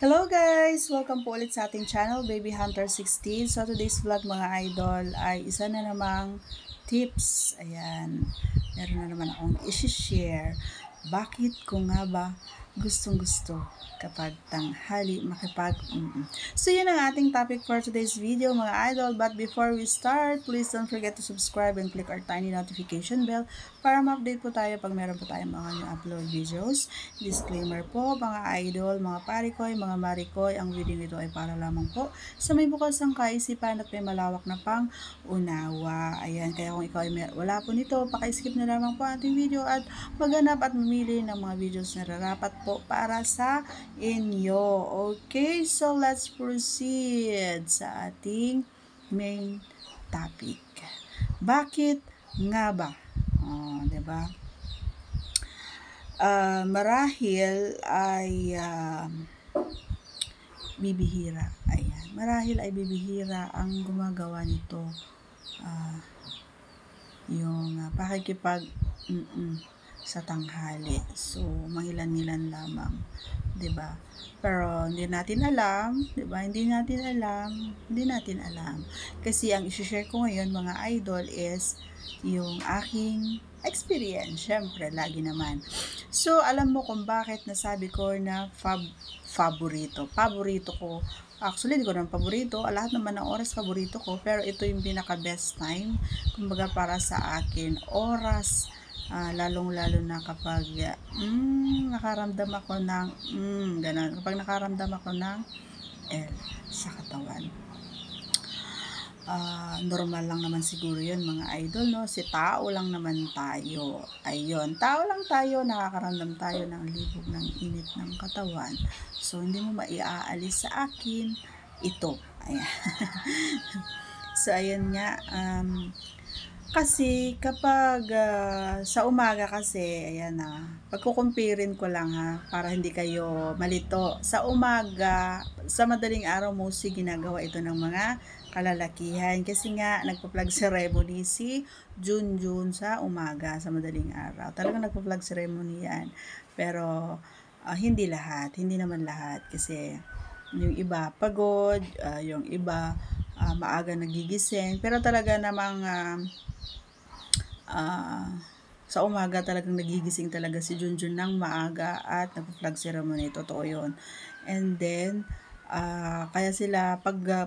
Hello guys! Welcome po ulit sa ating channel, Baby Hunter 16. So today's vlog mga idol ay isa na namang tips. Ayan, meron na naman akong isi-share. Bakit ko nga ba gustong gusto kapag tanghali makipag So yun ang ating topic for today's video mga idol. But before we start, please don't forget to subscribe and click our tiny notification bell para ma-update po tayo pag meron po tayong mga new upload videos. Disclaimer po mga idol, mga parikoy, mga marikoy, ang video nito ay para lamang po sa may bukas ng kaisipan at may malawak na pang unawa. Ayan, kaya kung ikaw ay wala po nito, paki-skip na lamang po ating video at maghanap at mamili ng mga videos na rarapat po para sa inyo. Okay, so let's proceed sa ating main topic. Bakit nga ba? Oh, 'di ba? Marahil ay bibihira. Ayan. Marahil ay bibihira ang gumagawa nito. Yung pakikipag sa tanghali. So, mangilan-ngilan lamang. 'Di ba? Pero hindi natin alam, 'di ba? Hindi natin alam. Kasi ang i-share ko ngayon mga idol is yung aking experience, syempre lagi naman. So, alam mo kung bakit nasabi ko na favorito ko. Actually, hindi ko naman paborito. Lahat naman ng oras paborito ko. Pero ito yung pinaka-best time. Kumbaga para sa akin, oras. Lalong-lalo na kapag nakaramdam ako ng ganun. Kapag nakaramdam ako ng L sa katawan. Normal lang naman siguro yun mga idol, no? Si tao lang naman tayo. Ayun, tao lang tayo, nakakaramdam tayo ng libog ng init ng katawan. So, hindi mo maiaalis sa akin ito. Ayan. So, ayun nga. Kasi kapag sa umaga kasi, ayan pagkukumpirin ko lang para hindi kayo malito. Sa umaga, sa madaling araw mostly ginagawa ito ng mga kalalakihan. Kasi nga, nagpa-flag ceremony si Junjun sa umaga, sa madaling araw. Talagang nagpa-flag ceremony yan. Pero, hindi naman lahat. Kasi, yung iba pagod, yung iba maaga nagigising. Pero talaga namang sa umaga talagang nagigising talaga si Junjun ng maaga at nagpa-flag ceremony. Totoo yun. And then, kaya sila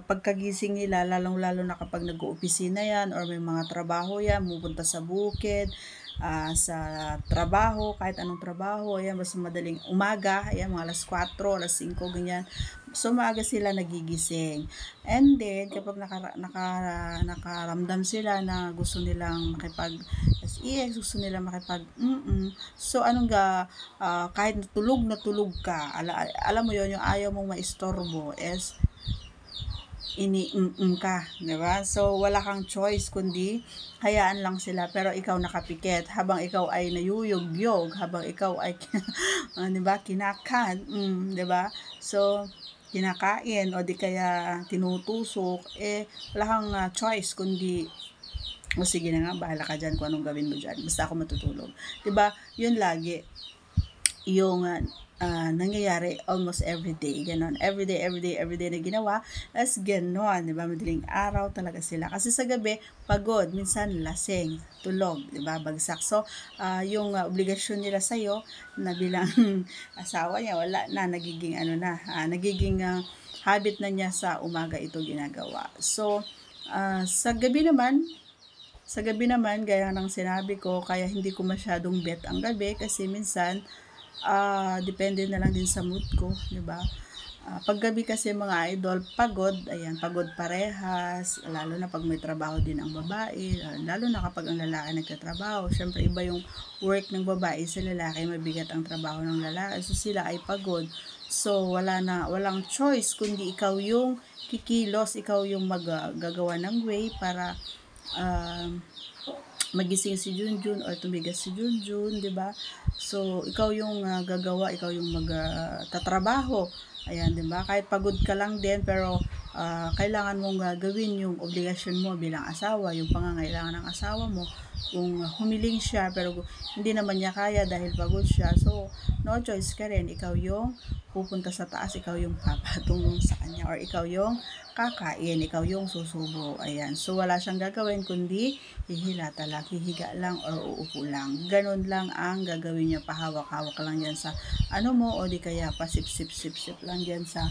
pagkagising nila, lalong-lalo na kapag nag-oopisina yan or may mga trabaho yan, pupunta sa bukid, sa trabaho, kahit anong trabaho, ayan, basta madaling umaga, ayan, mga alas 4, alas 5, ganyan. So, maaga sila nagigising. And then, kapag nakaramdam sila na gusto nilang makipag-SEX, gusto nilang so, kahit natulog ka, alam mo yon yung ayaw mong maistorbo is ka, di ba? So, wala kang choice kundi hayaan lang sila pero ikaw nakapikit habang ikaw ay nayuyog-yog, habang ikaw ay di ba, kinakan, di ba? So, kinakain o di kaya tinutusok, wala kang choice kundi o sige na nga, bahala ka dyan kung anong gawin mo dyan. Basta ako matutulog. Diba? Yun lagi yung nangyayari almost everyday. Ganon. Everyday na ginawa. As ganon. Diba? Madaling araw talaga sila. Kasi sa gabi, pagod. Minsan lasing. Tulog. Diba? Bagsak. So, yung obligasyon nila sa'yo na bilang asawa niya, wala na. Nagiging nagiging habit na niya sa umaga ito ginagawa. So, sa gabi naman, gaya ng sinabi ko, kaya hindi ko masyadong bet ang gabi kasi minsan, depende na lang din sa mood ko, di ba? Paggabi kasi mga idol, pagod parehas, lalo na pag may trabaho din ang babae, lalo na kapag ang lalaki nagtatrabaho. Syempre, iba yung work ng babae sa lalaki, mabigat ang trabaho ng lalaki, so sila ay pagod. So, walang choice, kundi ikaw yung kikilos, ikaw yung gagawa ng way para magising si Junjun or tumigas si Junjun, 'di ba? So, ikaw yung gagawa, ikaw yung magtatrabaho. Ayan, 'di ba? Kahit pagod ka lang din pero kailangan mong gawin yung obligasyon mo bilang asawa, yung pangangailangan ng asawa mo. Kung humiling siya pero hindi naman niya kaya dahil pagod siya, so no choice ka rin, ikaw yung pupunta sa taas, ikaw yung papatulong sa kanya, or ikaw yung kakain, ikaw yung susubo. Ayan, so wala siyang gagawin kundi hihilata lang, hihiga lang or uupo lang. Ganun lang ang gagawin niya, pahawak-hawak lang yan sa ano mo, o di kaya pasip-sip-sip-sip lang yan sa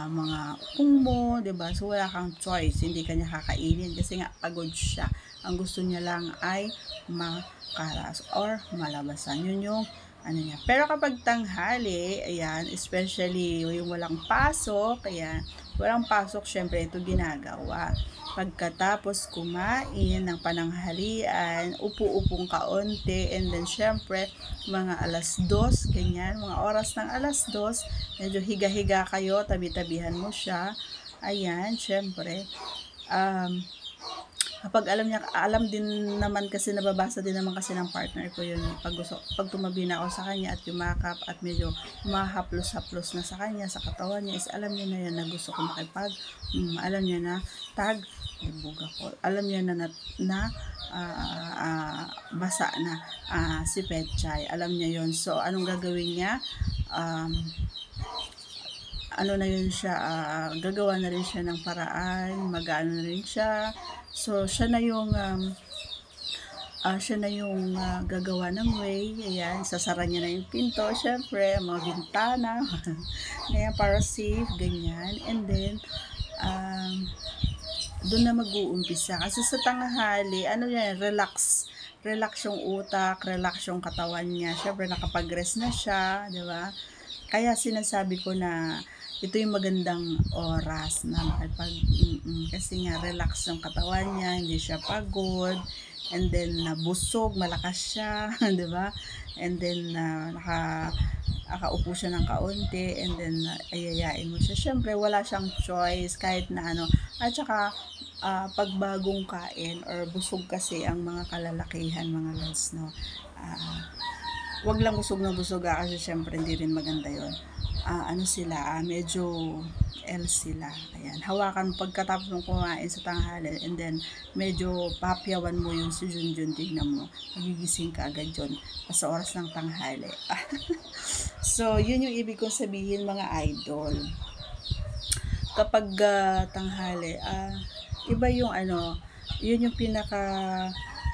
mga ukong mo, 'di ba? So wala kang choice, hindi kanya kakainin kasi nga pagod siya. Ang gusto niya lang ay makaras or malabasan. Yun yung ano niya. Pero kapag tanghali, ayan, especially yung walang pasok, ayan, walang pasok, syempre ito ginagawa. Pagkatapos kumain ng pananghalian, upo-upong kaunti, and then syempre, mga 2:00, ganyan, mga oras ng 2:00, medyo higa-higa kayo, tabi-tabihan mo siya, ayan, syempre, kapag alam din naman kasi, nababasa din naman kasi ng partner ko yun, pag tumabi na ako sa kanya at yumakap at medyo humahaplos-haplos na sa kanya, sa katawan niya, is alam niya na yan na gusto ko alam niya na ibug ako, alam niya basa na si Petchay, alam niya yon. So anong gagawin niya? Ano na yun siya, gagawa na rin siya ng paraan, mag-ano na rin siya. So siya na yung gagawa ng way. Ayan, sasara niya na yung pinto, syempre, mga bintana, ayan, para safe, ganyan. And then, doon na mag-uumpisa. Kasi sa tanghali, ano yan, relax yung utak, relax yung katawan niya. Syempre, nakapag-rest na siya, di ba? Kaya sinasabi ko na ito yung magandang oras na kasi nga relax yung katawan niya, hindi siya pagod, and then busog, malakas siya, di ba? And then nakaupo siya ng kaunti, and then ayayain mo siya. Syempre wala siyang choice kahit na ano. At saka pag bagong kain or busog kasi ang mga kalalakihan, mga lods, no, wag lang busog na busog kasi syempre hindi rin maganda yon. Ano sila, medyo L sila. Ayan, hawakan pagkatapos mong kumain sa tanghali, and then medyo papyawan mo yung si Junjun, tignan mo, magigising ka agad yun sa oras ng tanghali. So yun yung ibig kong sabihin, mga idol. Kapag tanghali, iba yung ano, yun yung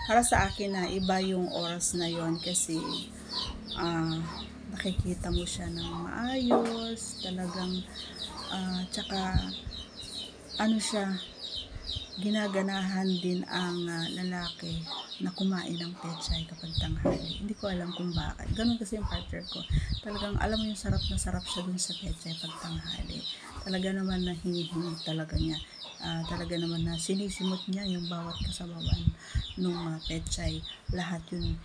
para sa akin na iba yung oras na yon, kasi nakikita mo siya ng maayos, talagang tsaka ano siya, ginaganahan din ang lalaki na kumain ng Petchay kapag tanghali. Hindi ko alam kung bakit. Ganun kasi yung partner ko. Talagang alam mo yung sarap na sarap siya dun sa Petchay pag tanghali. Talaga naman na hinihingi talaga niya. Talaga naman na sinisimot niya yung bawat kasabawan nung Petchay. Lahat yun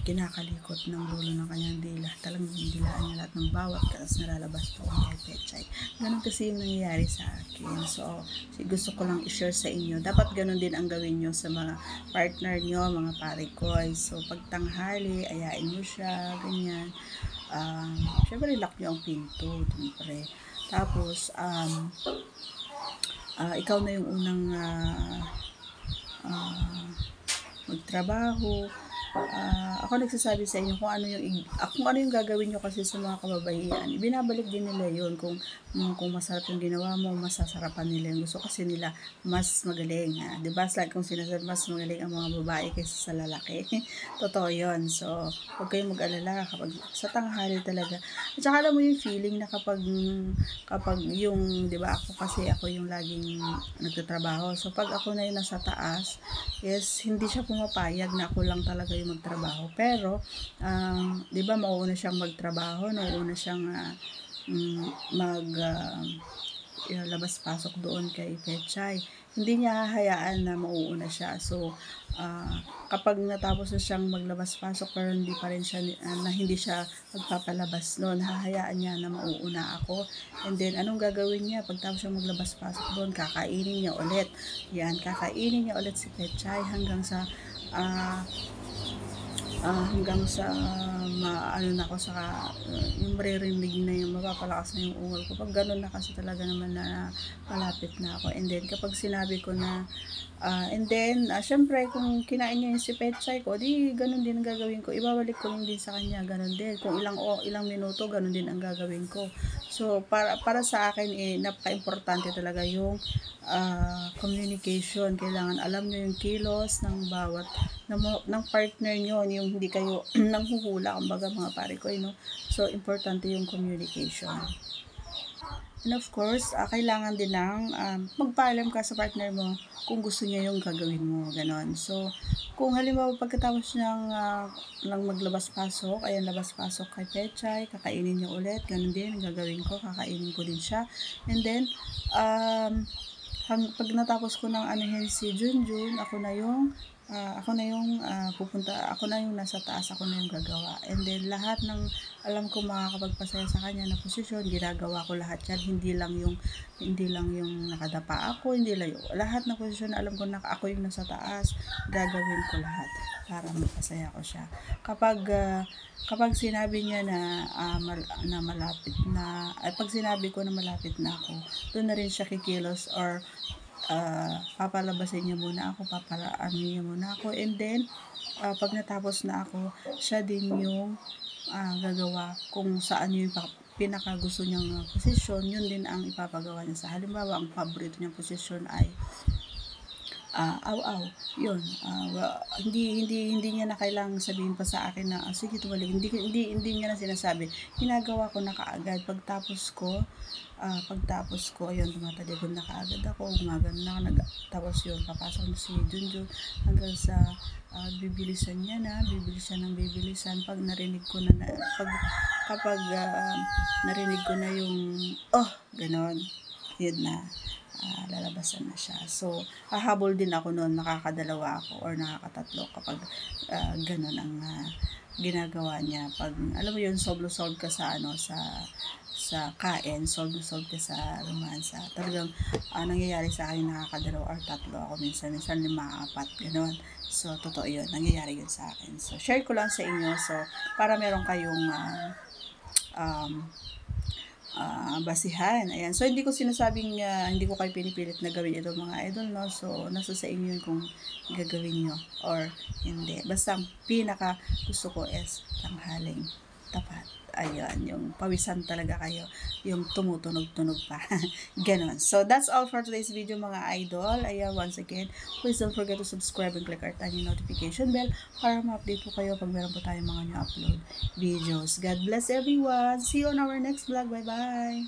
kinakalikot ng dulo ng kanyang dila. Talagang dilaan niya lahat ng bawat katas na lalabas po kay Petchay. Ganun kasi yung nangyayari sa akin. So, gusto ko lang i-share sa inyo. Dapat ganun din ang gawin nyo sa mga partner nyo, mga parikoy. So, pag tanghali, ayain mo siya, ganyan. Syempre, lock nyo ang pinto, syempre. Tapos, ikaw na yung unang magtrabaho. Ako nagsasabi sa inyo kung ano yung gagawin nyo kasi sa mga kababaihan. Binabalik din nila yun. Kung masarap yung ginawa mo, masasarapan nila yung gusto kasi nila mas magaling. Diba? Like kung sinasabi, mas magaling ang mga babae kaysa sa lalaki. Totoo yun. So, huwag kayong mag-alala kapag sa tanghali talaga. At saka alam mo yung feeling na kapag yung, diba, ako yung laging nagtatrabaho. So, pag ako na yung nasa taas, yes, hindi siya pumapayag na ako lang talaga yung magtrabaho. Pero, di ba, mauuna siyang magtrabaho, nauuna siyang labas-pasok doon kay Petchay. Hindi niya hahayaan na mauuna siya. So, kapag natapos na siyang maglabas-pasok pero hindi pa rin siya, hindi siya magpapalabas noon, hahayaan niya na mauuna ako. And then, anong gagawin niya? Pagtapos siyang maglabas-pasok doon, kakainin niya ulit. Yan, kakainin niya ulit si Petchay hanggang sa hanggang sa ano na ako sa yung maririnig na yung mapapalakas na yung ungol ko. Pag ganun na kasi talaga naman na malapit na ako. And then kapag sinabi ko na and then syempre kung kinain niya yung si Pechay ko, di ganun din ang gagawin ko. Ibabalik ko din sa kanya, ganun din. Kung ilang minuto, ganun din ang gagawin ko. So para sa akin napaka-importante talaga yung communication. Kailangan alam niyo yung kilos ng bawat ng partner nyo, yung hindi kayo nanghuhula, kumbaga mga pare ko, no? So, importante yung communication. And of course, kailangan din ng magpaalam ka sa partner mo kung gusto niya yung gagawin mo, ganon. So, kung halimbawa pagkatapos ng maglabas-pasok, ayan, labas-pasok kay Pechay, kakainin niya ulit, ganon din, gagawin ko, kakainin ko din siya. And then, pag natapos ko ng anuhin si Junjun, ako na yung nasa taas, ako na yung gagawa. And then lahat ng alam ko makakapagpasaya sa kanya na posisyon, ginagawa ko lahat yan. Hindi lang yung nakadapa ako, hindi lang yung lahat ng posisyon na alam ko na ako yung nasa taas, gagawin ko lahat para mapasaya ko siya. Kapag sinabi niya na malapit na, pag sinabi ko na malapit na ako, doon na rin siya kikilos, or papalabasin niya muna ako, niya muna ako, and then pag natapos na ako, siya din yung gagawa kung saan yung pinaka gusto niyang posisyon, yun din ang ipapagawa niya. Sa halimbawa, ang paborito niyang posisyon ay aw-aw, yun. Hindi niya na kailangang sabihin pa sa akin na sige tumalik. Hindi niya na sinasabi. Ginagawa ko na kaagad. Pagtapos ko, ayun, tumatalikod na kaagad ako, gumagano na, tapos yun, papasok na si Junjun hanggang sa bibilisan niya na, bibilisan pag narinig ko na, kapag narinig ko na yung ganon, yun na, lalabasan na siya. So, hahabol din ako noon, nakakadalawa ako or nakakatatlo kapag ganon ang ginagawa niya. Pag, alam mo yun, solve ka sa kain, solve ka sa romansa. Talagang nangyayari sa akin, nakakadalawa or tatlo ako, minsan 5, gano'n. So, totoo yun, nangyayari yun sa akin. So, share ko lang sa inyo, so, para meron kayong basihan. Ayan. So, hindi ko sinasabing hindi ko kayo pinipilit na gawin ito mga idol, no? So, nasa sa inyo kung gagawin nyo or hindi. Basta, ang pinaka gusto ko is tanghaling tapat. Ayun, yung pawisan talaga kayo, yung tumutunog-tunog pa. Ganon. So, that's all for today's video mga idol. Ayan, once again, please don't forget to subscribe and click our tiny notification bell para ma-update po kayo pag meron po tayong mga new upload videos. God bless everyone. See you on our next vlog. Bye-bye.